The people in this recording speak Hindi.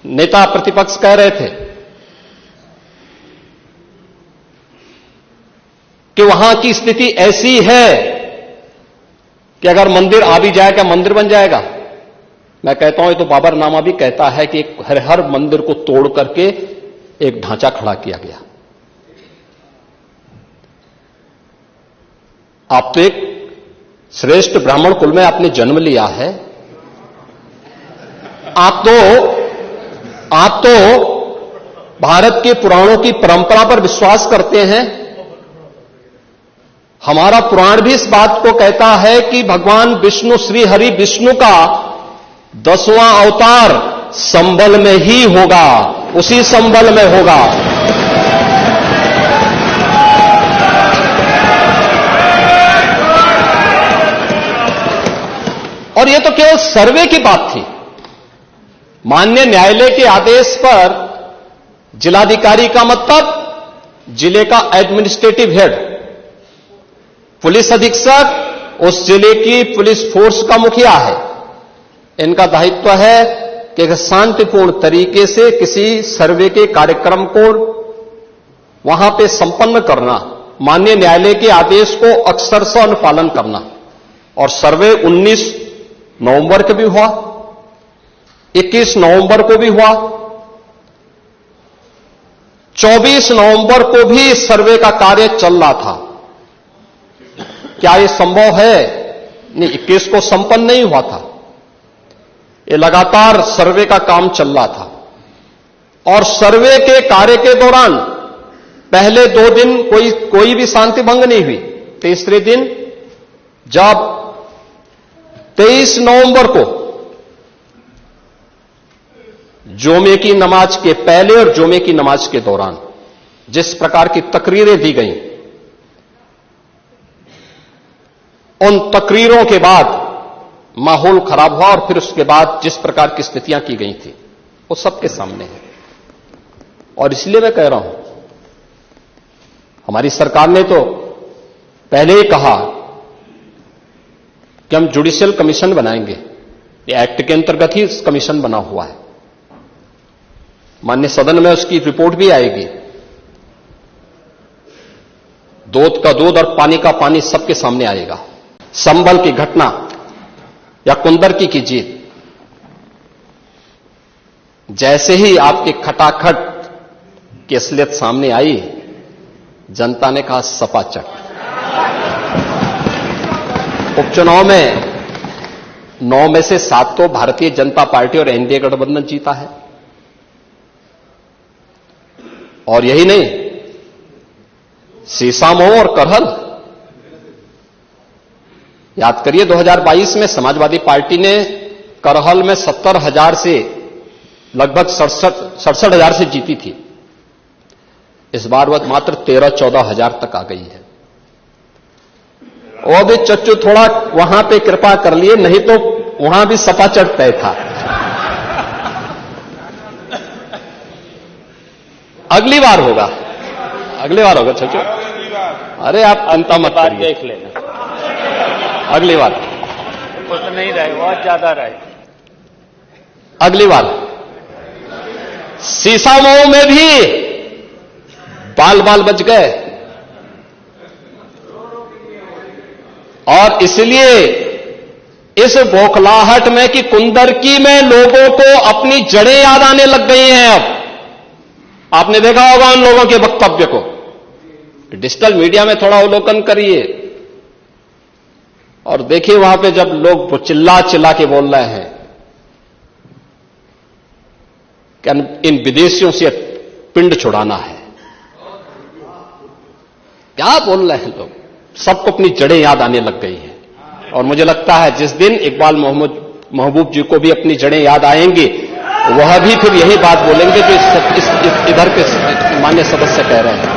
नेता प्रतिपक्ष कह रहे थे कि वहां की स्थिति ऐसी है कि अगर मंदिर आ भी जाएगा, मंदिर बन जाएगा। मैं कहता हूं, ये तो बाबरनामा भी कहता है कि हर मंदिर को तोड़ करके एक ढांचा खड़ा किया गया। आप तो एक श्रेष्ठ ब्राह्मण कुल में आपने जन्म लिया है। आप तो भारत के पुराणों की परंपरा पर विश्वास करते हैं। हमारा पुराण भी इस बात को कहता है कि भगवान विष्णु, श्री हरि विष्णु का 10वां अवतार संबल में ही होगा, उसी संबल में होगा। और यह तो केवल सर्वे की बात थी। माननीय न्यायालय के आदेश पर जिलाधिकारी का मतलब जिले का एडमिनिस्ट्रेटिव हेड, पुलिस अधीक्षक उस जिले की पुलिस फोर्स का मुखिया है। इनका दायित्व है कि शांतिपूर्ण तरीके से किसी सर्वे के कार्यक्रम को वहां पे संपन्न करना, माननीय न्यायालय के आदेश को अक्षरशः अनुपालन करना। और सर्वे 19 नवंबर को भी हुआ, 21 नवंबर को भी हुआ, 24 नवंबर को भी सर्वे का कार्य चल रहा था। क्या यह संभव है? नहीं, 21 को संपन्न नहीं हुआ था। ये लगातार सर्वे का काम चल रहा था। और सर्वे के कार्य के दौरान पहले 2 दिन कोई भी शांति भंग नहीं हुई। तीसरे दिन जब 23 नवंबर को जुमे की नमाज के पहले और जुमे की नमाज के दौरान जिस प्रकार की तकरीरें दी गईं, उन तकरीरों के बाद माहौल खराब हुआ और फिर उसके बाद जिस प्रकार की स्थितियां की गई थी वो सबके सामने है। और इसलिए मैं कह रहा हूं, हमारी सरकार ने तो पहले ही कहा कि हम जुडिशियल कमीशन बनाएंगे। ये एक्ट के अंतर्गत ही इस कमीशन बना हुआ है। माननीय सदन में उसकी रिपोर्ट भी आएगी। दूध का दूध और पानी का पानी सबके सामने आएगा। संबल की घटना या कुंदरकी की जीत, जैसे ही आपके खटाखट की असलियत सामने आई, जनता ने कहा सपाचट। उपचुनाव में 9 में से 7 तो भारतीय जनता पार्टी और एनडीए गठबंधन जीता है। और यही नहीं, सीसामऊ और करहल, याद करिए 2022 में समाजवादी पार्टी ने करहल में 70,000 से लगभग 67,000 से जीती थी। इस बार वह मात्र 13-14,000 तक आ गई है। वो भी चच्चू थोड़ा वहां पे कृपा कर लिए, नहीं तो वहां भी सपाचट तय था। अगली बार होगा, अगली बार होगा चच्चू। अरे आप चिंता मत करिए, देख लेना अगली बार कुछ नहीं रहे, बहुत ज्यादा रहे। अगली बार सीसामऊ में भी बाल बाल बच गए। और इसलिए इस बौखलाहट में कि कुंदरकी में लोगों को अपनी जड़ें याद आने लग गई हैं। अब आपने देखा होगा उन लोगों के वक्तव्य को, डिजिटल मीडिया में थोड़ा अवलोकन करिए और देखिए वहां पे जब लोग चिल्ला चिल्ला के बोल रहे हैं कि इन विदेशियों से पिंड छुड़ाना है। क्या बोल रहे हैं लोग? सबको अपनी जड़ें याद आने लग गई हैं। और मुझे लगता है जिस दिन इकबाल महबूब जी को भी अपनी जड़ें याद आएंगी, वह भी फिर यही बात बोलेंगे जो इधर के माननीय सदस्य कह रहे हैं।